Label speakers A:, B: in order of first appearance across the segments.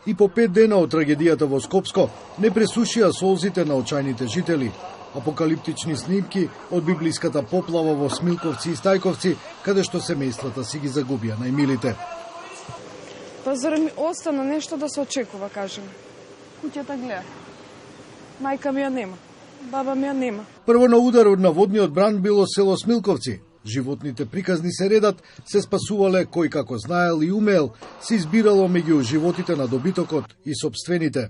A: И по 5 дена од трагедијата во Скопско не пресушија солзите на очајните жители. Апокалиптични снимки од библиската поплава во Смилковци и Стајковци, каде што семејствата си ги загубија најмилите.
B: Па зарем ми остана нешто да се очекува, кажем. Куќата гледа. Мајка ми ја нема. Баба ми ја нема.
A: Прво на удар од наводниот бран било село Смилковци. Животните приказни се редат, се спасувале кој како знаел и умел, се избирало меѓу животите на добитокот и собствените.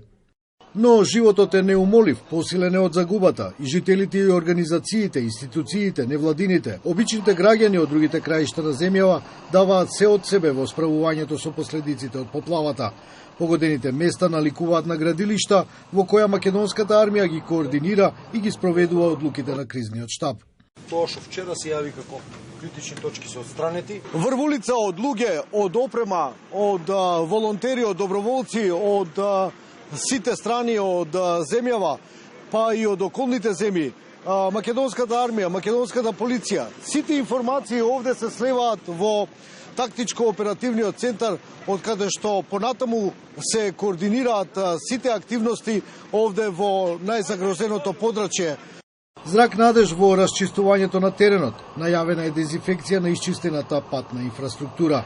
A: Но животот е неумолив, посилен е од загубата, и жителите и организациите, институциите, невладините, обичните граѓани од другите краишта на земјава даваат се од себе во справувањето со последиците од поплавата. Погодените места наликуваат на градилишта во која македонската армија ги координира и ги спроведува одлуките на кризниот штаб.
C: Тоа што вчера се јави како критични точки се отстранети.
A: Врвулица од луѓе, од опрема, од волонтери, од доброволци, од сите страни од земјава, па и од околните земји, македонската армија, македонската полиција. Сите информации овде се слеваат во тактичко-оперативниот центар, од каде што понатаму се координираат сите активности овде во најзагрозеното подрачје. Зрак надеж во расчистувањето на теренот, најавена е дезинфекција на исчистената патна инфраструктура.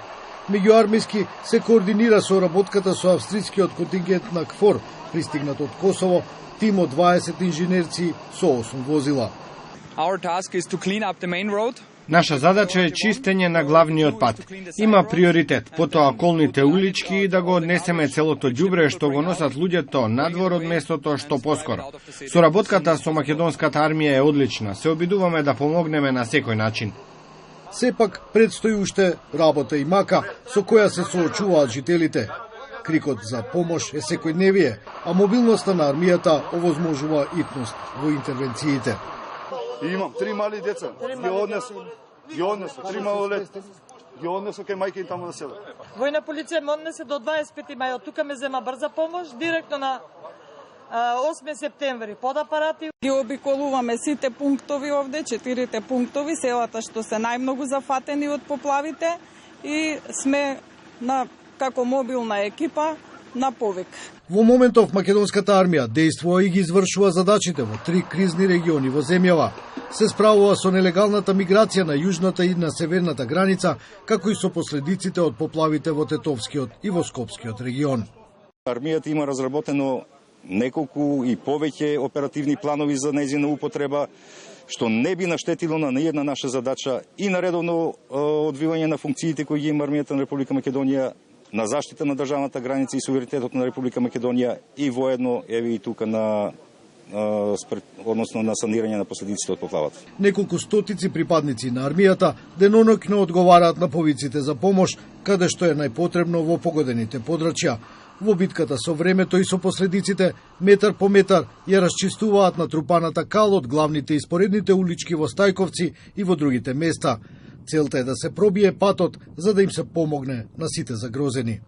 A: Меѓуармијски се координира соработката со австрискиот контингент на КФОР, пристигнат од Косово, тим од 20 инженерци со 8 возила.
D: Our task is to clean up the main road.
E: Наша задача е чистење на главниот пат. Има приоритет, потоа околните улички и да го однесеме целото ѓубре што го носат луѓето надвор од местото што поскоро. Соработката со македонската армија е одлична. Се обидуваме да помогнеме на секој начин.
A: Сепак предстои уште работа и мака со која се соочуваат жителите. Крикот за помош е секојдневие, а мобилноста на армијата овозможува итност во интервенциите.
F: Имам 3 мали деца, ги однесу, 3 малолетни, ги однесу кај мајка и таму на село.
G: Војна полиција ме однесе до 25 мај, од тука ме зема брза помош, директно на 8 септември, под апарати.
H: Ги обиколуваме сите пунктови овде, 4 пунктови, селата што се најмногу зафатени од поплавите и сме како мобилна екипа на повик.
A: Во моментов македонската армија действува и ги извршува задачите во 3 кризни региони во земјава. Се справува со нелегалната миграција на јужната и на северната граница, како и со последиците од поплавите во Тетовскиот и во Скопскиот регион.
I: Армијата има разработено неколку и повеќе оперативни планови за нејзина употреба, што не би наштетило на ниједна наша задача и на редовно одвивање на функциите кои ги има армијата на Република Македонија, на заштита на државната граница и суверенитетот на Република Македонија и воедно еве и тука на односно на санирање на последиците од поплавата.
A: Неколку стотици припадници на армијата деноноќно одговараат на повиците за помош, каде што е најпотребно во погодените подрачја. Во битката со времето и со последиците, метар по метар ја расчистуваат натрупаната кал од главните и споредните улички во Стајковци и во другите места. Целта е да се пробие патот за да им се помогне на сите загрозени.